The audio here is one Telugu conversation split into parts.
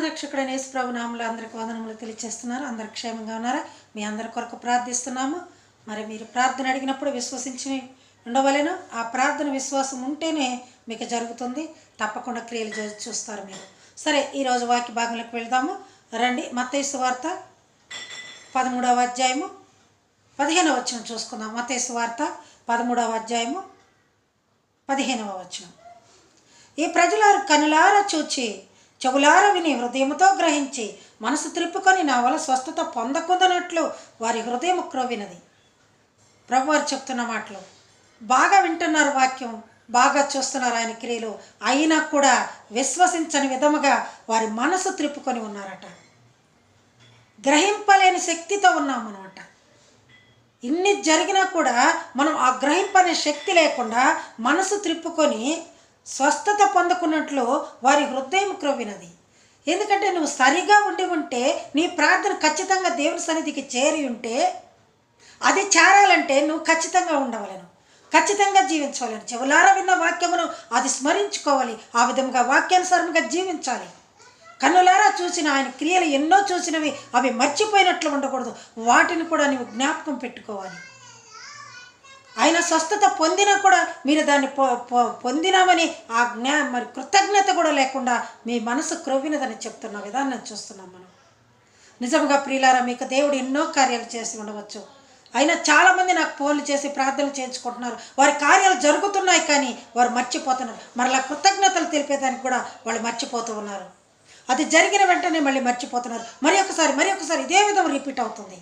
రక్షకుడైన యేసు ప్రభు నామములో అందరికి వందనములు తెలియజేస్తున్నారు. అందరు క్షేమంగా ఉన్నారా? మీ అందరి కొరకు ప్రార్థిస్తున్నాము. మరి మీరు ప్రార్థన అడిగినప్పుడు విశ్వసించి ఉండవలేను. ఆ ప్రార్థన విశ్వాసం ఉంటేనే మీకు జరుగుతుంది. తప్పకుండా క్రియలు చూస్తారు మీరు. సరే, ఈరోజు వాక్య భాగంలోకి వెళ్దాము రండి. మత్తయి సువార్త 13వ అధ్యాయము 15వ వచనం చూసుకుందాం. మత్తయి సువార్త 13వ అధ్యాయము 15వ వచనం. ఈ ప్రజలారు కనులారా చూచి చెవులారా విని హృదయముతో గ్రహించి మనసు త్రిప్పుకొని నా వల్ల స్వస్థత పొందకుందనట్లు వారి హృదయం క్రోవినది. ప్రభువారు చెప్తున్న మాటలు బాగా వింటున్నారు, వాక్యం బాగా చూస్తున్నారు, ఆయన క్రియలు అయినా కూడా విశ్వసించని విధముగా వారి మనసు త్రిప్పుకొని ఉన్నారట. గ్రహింపలేని శక్తితో ఉన్నామన్నమాట. ఇన్ని జరిగినా కూడా మనం ఆ గ్రహింపనే శక్తి లేకుండా మనసు త్రిప్పుకొని స్వస్థత పొందుకున్నట్లు వారి హృదయం క్రొవ్వినది. ఎందుకంటే నువ్వు సరిగా ఉంటే నీ ప్రార్థన ఖచ్చితంగా దేవుని సన్నిధికి చేరి ఉంటే, అది చేరాలంటే నువ్వు ఖచ్చితంగా ఉండవలను, ఖచ్చితంగా జీవించవలను. చెవులారా విన్న వాక్యమును అది స్మరించుకోవాలి. ఆ విధంగా వాక్యానుసారంగా జీవించాలి. కన్నులారా చూసిన ఆయన క్రియలు ఎన్నో చూసినవి అవి మర్చిపోయినట్లు ఉండకూడదు. వాటిని కూడా నువ్వు జ్ఞాపకం పెట్టుకోవాలి. ఆయన స్వస్థత పొందినా కూడా మీరు దాన్ని పొందినామని ఆ మరి కృతజ్ఞత కూడా లేకుండా మీ మనసు క్రొవ్వినదని చెప్తున్న విధానం చూస్తున్నాం మనం. నిజంగా ప్రియులారా, మీకు దేవుడు ఎన్నో కార్యాలు చేసి ఉండవచ్చు. అయినా చాలామంది నాకు ఫోన్లు చేసి ప్రార్థనలు చేయించుకుంటున్నారు. వారి కార్యాలు జరుగుతున్నాయి కానీ వారు మర్చిపోతున్నారు. మరలా కృతజ్ఞతలు తెలిపేదానికి కూడా వాళ్ళు మర్చిపోతూ ఉన్నారు. అది జరిగిన వెంటనే మళ్ళీ మర్చిపోతున్నారు. మరి ఒకసారి ఇదే విధం రిపీట్ అవుతుంది.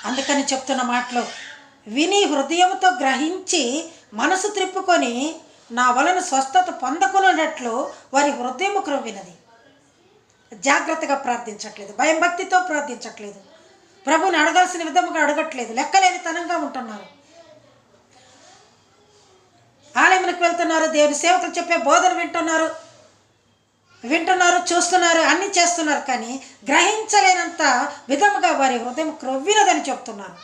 అందుకని చెప్తున్న మాటలు విని హృదయంతో గ్రహించి మనసు త్రిప్పుకొని నా వలన స్వస్థత పొందకున్నట్లు వారి హృదయం క్రొవ్వినది. జాగ్రత్తగా ప్రార్థించట్లేదు, భయం భక్తితో ప్రార్థించట్లేదు, ప్రభువుని అడగాల్సిన విధముగా అడగట్లేదు, లెక్కలేని తనంగా ఉంటున్నారు. ఆలయంకి వెళ్తున్నారు, దేవుని సేవకులు చెప్పే బోధన వింటున్నారు, చూస్తున్నారు, అన్నీ చేస్తున్నారు, కానీ గ్రహించలేనంత విధముగా వారి హృదయం క్రొవ్వినదని చెప్తున్నారు.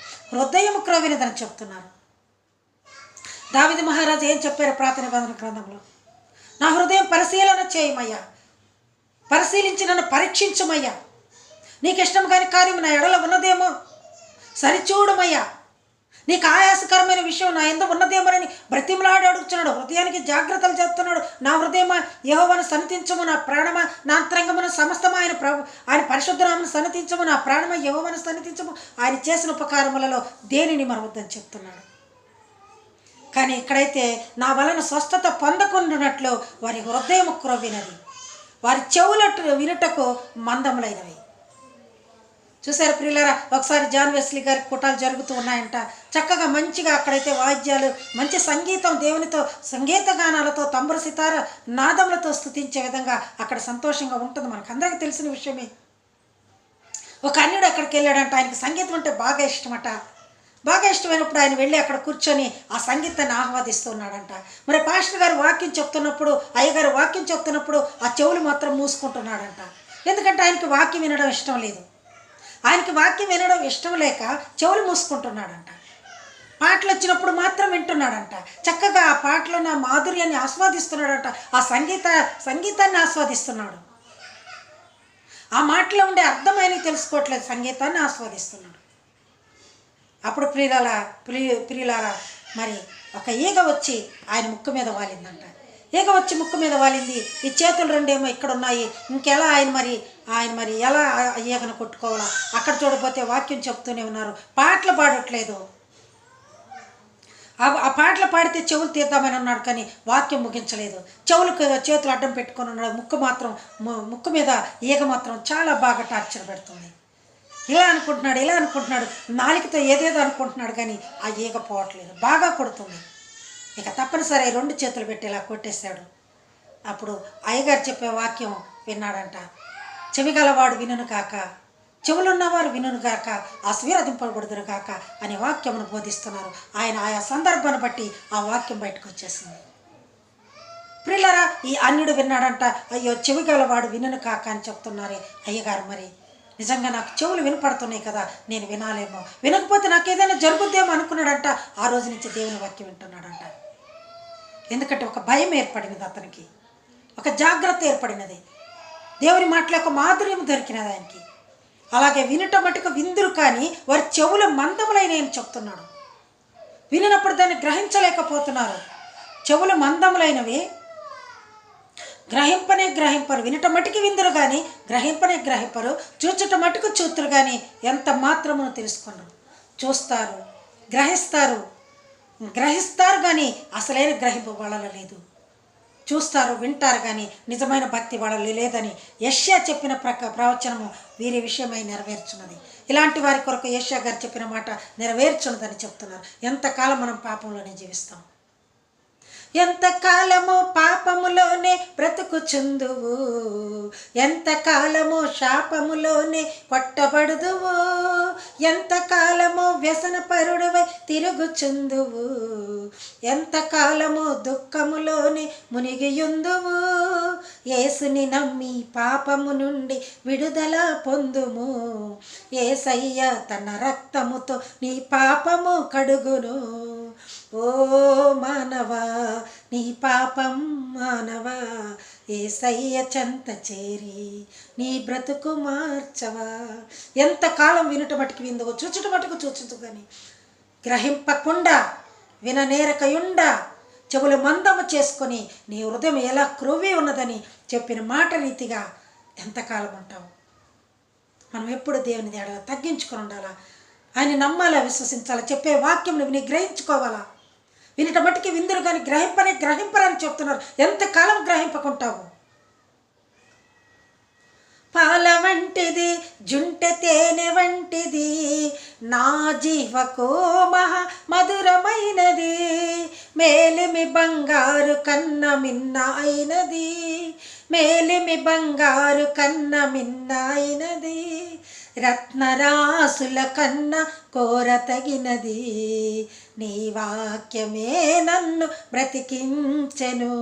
దావీదు మహారాజు ఏం చెప్పారు ప్రార్థన నిబంధన గ్రంథంలో? నా హృదయం పరిశీలన చేయమయ్యా, పరిశీలించి నన్ను పరీక్షించుమయ్యా, నీకు ఇష్టం కాని కార్యం నా ఎడల ఉన్నదేమో సరిచూడమయ్యా, నీకు ఆయాసకరమైన విషయం నా యందు ఉన్నదేమోనని బ్రతిమలాడి అడుగుతున్నాడు. హృదయానికి జాగ్రత్తలు చెప్తున్నాడు. నా హృదయమా యెహోవాను సన్నతించము, నా ప్రాణమా నా అంతరంగమును సమస్తమా ఆయన పరిశుద్ధనామను సన్నతించము, నా ప్రాణమా యెహోవాను సన్నతించము, ఆయన చేసిన ఉపకారములలో దేనిని మరవద్దని చెప్తున్నాడు. కానీ ఇక్కడైతే నా వలన స్వస్థత పొందకుండానట్లు వారి హృదయం క్రొవ్వినది, వారి చెవులట్టు వినుటకు మందములైనవి. చూసారు ప్రియులారా, ఒకసారి జాన్ వెస్లీ గారి కుటాలు జరుగుతూ ఉన్నాయంట. చక్కగా మంచిగా అక్కడైతే వాయిద్యాలు, మంచి సంగీతం, దేవునితో సంగీత గానాలతో, తంబుర సితార నాదములతో స్తుతించే విధంగా అక్కడ సంతోషంగా ఉంటుంది. మనకు అందరికీ తెలిసిన విషయమే. ఒక అన్యుడు అక్కడికి వెళ్ళాడంట. ఆయనకి సంగీతం అంటే బాగా ఇష్టమట. బాగా ఇష్టమైనప్పుడు ఆయన వెళ్ళి అక్కడ కూర్చొని ఆ సంగీతాన్ని ఆహ్వాదిస్తున్నాడంట. మరి పాస్టర్ గారు వాక్యం చెప్తున్నప్పుడు, అయ్యగారు వాక్యం చెప్తున్నప్పుడు ఆ చెవులు మాత్రం మూసుకుంటున్నాడంట. ఎందుకంటే ఆయనకి వాక్యం వినడం ఇష్టం లేదు. ఆయనకి వాక్యం వినడం ఇష్టం లేక చెవులు మూసుకుంటున్నాడంట. పాటలు వచ్చినప్పుడు మాత్రం వింటున్నాడంట. చక్కగా ఆ పాటలో నా మాధుర్యాన్ని ఆస్వాదిస్తున్నాడంట. ఆ సంగీతాన్ని ఆస్వాదిస్తున్నాడు. ఆ మాటలో ఉండే అర్థమైనవి తెలుసుకోవట్లేదు, సంగీతాన్ని ఆస్వాదిస్తున్నాడు. అప్పుడు ప్రియులారా మరి ఒక ఈగ వచ్చి ఆయన ముక్కు మీద వాలిందంట. ఈగ వచ్చి ముక్కు మీద వాలింది. ఈ చేతులు రెండేమో ఇక్కడ ఉన్నాయి. ఇంకెలా ఆయన మరి ఎలా ఈగను కొట్టుకోవాలా? అక్కడ చూడకపోతే వాక్యం చెప్తూనే ఉన్నారు, పాటలు పాడట్లేదు. ఆ పాటలు పాడితే చెవులు తీద్దామని అన్నాడు, కానీ వాక్యం ముగించలేదు. చేతులు అడ్డం పెట్టుకొని ఉన్నాడు. ముక్కు మీద ఈగ మాత్రం చాలా బాగా టార్చర్ పెడుతుంది. ఇలా అనుకుంటున్నాడు, నాలికతో ఏదేదో అనుకుంటున్నాడు, కానీ ఆ ఈగ పోవట్లేదు, బాగా కొడుతుంది. ఇక తప్పనిసరి 2 చేతులు పెట్టి ఇలా కొట్టేశాడు. అప్పుడు అయ్యగారు చెప్పే వాక్యం విన్నాడంట. చెవిగలవాడు వినును కాక, చెవులున్నవారు వినును కాక, ఆశీర్వదింపబడుదురు కాక అనే వాక్యమును బోధిస్తున్నారు. ఆయన ఆయా సందర్భాన్ని బట్టి ఆ వాక్యం బయటకు వచ్చేసింది. ప్రియులారా, ఈ అన్యుడు విన్నాడంట. అయ్యో, చెవిగలవాడు వినును కాక అని చెప్తున్నారే అయ్యగారు, మరి నిజంగా నాకు చెవులు వినపడుతున్నాయి కదా, నేను వినాలేమో, వినకపోతే నాకు ఏదైనా జరుగుద్దేమో అనుకున్నాడంట. ఆ రోజు నుంచి దేవుని వాక్యం వింటున్నాడంట. ఎందుకంటే ఒక భయం ఏర్పడినది, అతనికి ఒక జాగ్రత్త ఏర్పడినది. దేవుని మాటల యొక్క మాధుర్యం దొరికినది ఆయనకి. అలాగే వినుట మటుకు విందురు కానీ వారి చెవులు మందములైన అని చెప్తున్నాడు. వినినప్పుడు దాన్ని గ్రహించలేకపోతున్నారు. చెవులు మందములైనవి, గ్రహింపరు. వినుట మటుకు విందురు కానీ గ్రహింపరు. చూచుట మటుకు చూతురు కానీ ఎంత మాత్రమును తెలుసుకున్నారు. చూస్తారు, గ్రహిస్తారు కానీ అసలైన గ్రహింపు వాళ్ళలో లేదు. చూస్తారు, వింటారు కానీ నిజమైన భక్తి వాళ్ళలో లేదని యెషయా చెప్పిన ప్రవచనము వీరి విషయమై నెరవేర్చున్నది. ఇలాంటి వారి కొరకు యెషయా గారు చెప్పిన మాట నెరవేర్చున్నదని చెప్తున్నారు. ఎంతకాలం మనం పాపంలోనే జీవిస్తాం? ఎంతకాలము పాపములోనే బ్రతుకుచుందువు, ఎంతకాలము శాపములోనే కొట్టబడుదువు, ఎంతకాలము వ్యసనపరుడవై తిరుగుచుందువు, ఎంతకాలము దుఃఖములోనే మునిగియుందువు. యేసుని నమ్మి పాపము నుండి విడుదల పొందుము. యేసయ్య తన రక్తముతో నీ పాపము కడుగును. ఓ మానవా, నీ పాపం మానవా, యేసయ్య చెంత చేరి నీ బ్రతుకు మార్చవా. ఎంతకాలం వినుట మటుకు విందువు, చూచుట మటుకు చూచుతు కానీ గ్రహింపకుండా, విననేరకయుండా, చెవులు మందము చేసుకొని నీ హృదయం ఎలా క్రొవ్వి ఉన్నదని చెప్పిన మాట రీతిగా ఎంతకాలం ఉంటావు? మనం ఎప్పుడు దేవుని తేడా తగ్గించుకొని ఉండాలా. ఆయన నమ్మాలా, విశ్వసించాలా, చెప్పే వాక్యం విని గ్రహించుకోవాలా. వినిట మట్టికి విందురు కానీ గ్రహింపరని చెప్తున్నారు. ఎంతకాలం గ్రహింపకుంటావు? పాల వంటిది జుంటె తేనె వంటిది నా జీవకు మహా మధురమైనది, మేలిమి బంగారు కన్న మిన్న అయినది, మేలిమి బంగారు కన్న మిన్న అయినది, రత్నరాసుల కన్న కోర తగినది, నీ వాక్యమే నన్ను బ్రతికించెను,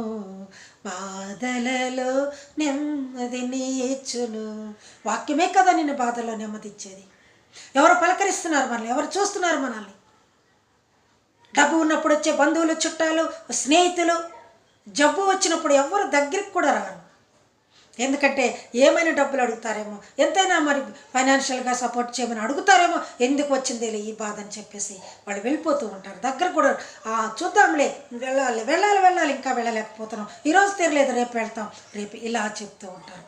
బాధలలో నెమ్మది నీచును. వాక్యమే కదా నిన్ను బాధల్లో నెమ్మది ఇచ్చేది. ఎవరు పలకరిస్తున్నారు మనల్ని? ఎవరు చూస్తున్నారు మనల్ని? డబ్బు ఉన్నప్పుడు వచ్చే బంధువులు, చుట్టాలు, స్నేహితులు, జబ్బు వచ్చినప్పుడు ఎవరు దగ్గరికి కూడా రారు. ఎందుకంటే ఏమైనా డబ్బులు అడుగుతారేమో, ఎంతైనా మరి ఫైనాన్షియల్గా సపోర్ట్ చేయమని అడుగుతారేమో, ఎందుకు వచ్చింది ఈ బాధ అని చెప్పేసి వాళ్ళు వెళ్ళిపోతూ ఉంటారు. దగ్గర కూడా చూద్దాంలే, వెళ్ళాలి, ఇంకా వెళ్ళలేకపోతున్నాం, ఈరోజు తీరలేదు, రేపు వెళ్తాం, రేపు ఇలా చెప్తూ ఉంటారు.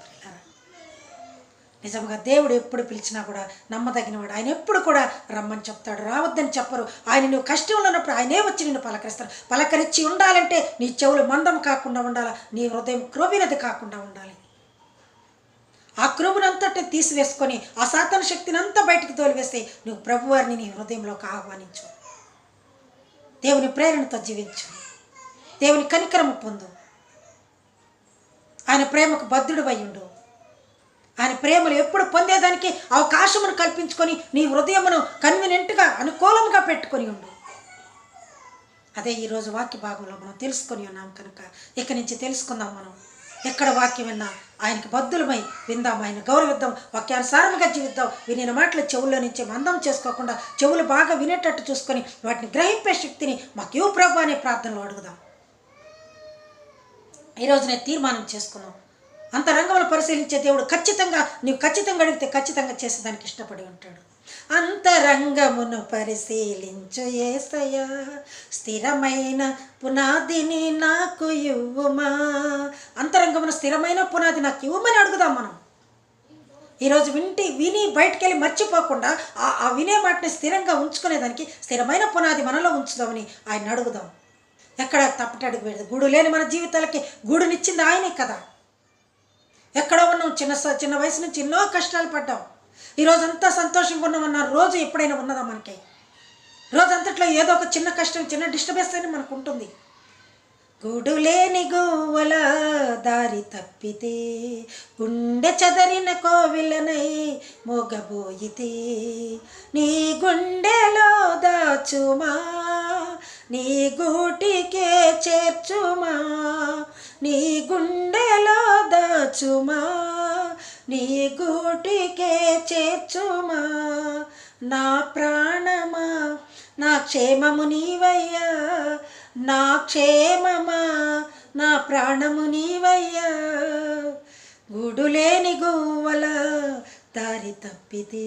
నిజంగా దేవుడు ఎప్పుడు పిలిచినా కూడా నమ్మదగినవాడు. ఆయన ఎప్పుడు కూడా రమ్మని చెప్తాడు, రావద్దని చెప్పరు. ఆయన నువ్వు కష్టంలో ఉన్నప్పుడు ఆయనే వచ్చి నిన్ను పలకరిస్తాడు. పలకరించి ఉండాలంటే నీ చెవులు మందం కాకుండా ఉండాలి, నీ హృదయం క్రొవ్వినది కాకుండా ఉండాలి. ఆ క్రొవ్వునంతటి తీసివేసుకొని ఆ సాతాను శక్తిని అంతా బయటికి తోలివేస్తే నువ్వు ప్రభువారిని నీ హృదయంలోకి ఆహ్వానించు. దేవుని ప్రేరణతో జీవించు, దేవుని కనికరము పొందు, ఆయన ప్రేమకు బద్ధుడు అయ్యుండు. ఆయన ప్రేమలు ఎప్పుడు పొందేదానికి అవకాశమును కల్పించుకొని నీ హృదయమును కన్వీనియంట్గా అనుకూలంగా పెట్టుకొని ఉండు. అదే ఈరోజు వాక్య భాగంలో మనం తెలుసుకొని ఉన్నాం కనుక ఇక నుంచి తెలుసుకుందాం. మనం ఎక్కడ వాక్యం విన్నా ఆయనకి బద్దులమై విందాం, ఆయన గౌరవిద్దాం, వాక్యానుసారంగా జీవిద్దాం. వినిన మాటలు చెవుల్లో నుంచి మందం చేసుకోకుండా చెవులు బాగా వినేటట్టు చూసుకొని వాటిని గ్రహింపే శక్తిని మాకు ఇవ్వు ప్రభు అనే ప్రార్థనలో అడుగుదాం. ఈరోజు నేను తీర్మానం చేసుకున్నాం, అంతరంగంలో పరిశీలించే దేవుడు నీవు ఖచ్చితంగా అడిగితే ఖచ్చితంగా చేసేదానికి ఇష్టపడి ఉంటాడు. అంతరంగమును పరిశీలించు యేసయ్యా, స్థిరమైన పునాదిని నాకు ఇవ్వుమా. అంతరంగమును స్థిరమైన పునాది నాకు ఇవ్వమని అడుగుదాం. మనం ఈరోజు విని బయటికి వెళ్ళి మర్చిపోకుండా ఆ వినే మాటని స్థిరంగా ఉంచుకునేదానికి స్థిరమైన పునాది మనలో ఉంచుదామని ఆయన అడుగుదాం. ఎక్కడ తప్పటడుగు పెడదు. గూడు లేని మన జీవితాలకి గూడునిచ్చింది ఆయనే కదా. ఎక్కడో ఉన్నాం, చిన్న వయసు నుంచి ఎన్నో కష్టాలు పడ్డాం. ఈరోజంతా సంతోషంగా ఉన్నామన్న రోజు ఎప్పుడైనా ఉన్నదా మనకి? రోజంతట్లో ఏదో ఒక చిన్న కష్టం, చిన్న డిస్టర్బెన్స్ అని మనకు ఉంటుంది. గూడు లేని గోవల దారి తప్పితే, గుండె చదరిన కోవిలనై మోగబోయితే, నీ గుండెలో దాచుమా, నీ గూటికే చేర్చుమా, నీ గుండెలో దాచుమా, నీ గూటికే చేర్చుమా. నా ప్రాణమా, నా క్షేమము నీవయ్యా, నా క్షేమమా, నా ప్రాణము నీవయ్యా, గూడులేని గువ్వల దారి తప్పితే,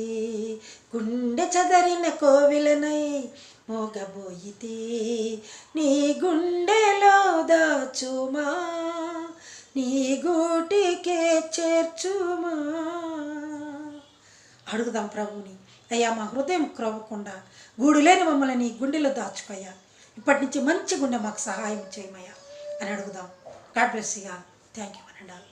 గుండె చదరిన కోవిలనై మోగబోయితే, నీ గుండెలో దాచుమా, నీ గూటికే చేర్చుమా. అడుగుదాం ప్రభుని, అయ్యా మా హృదయం క్రవ్వకుండా గూడులేని మమ్మల్ని నీ గుండెలో దాచుకోయ్యా, ఇప్పటి నుంచి మంచి గుండె మాకు సహాయం చేయమయ్యా అని అడుగుదాం. God bless you all. Thank you అనండి.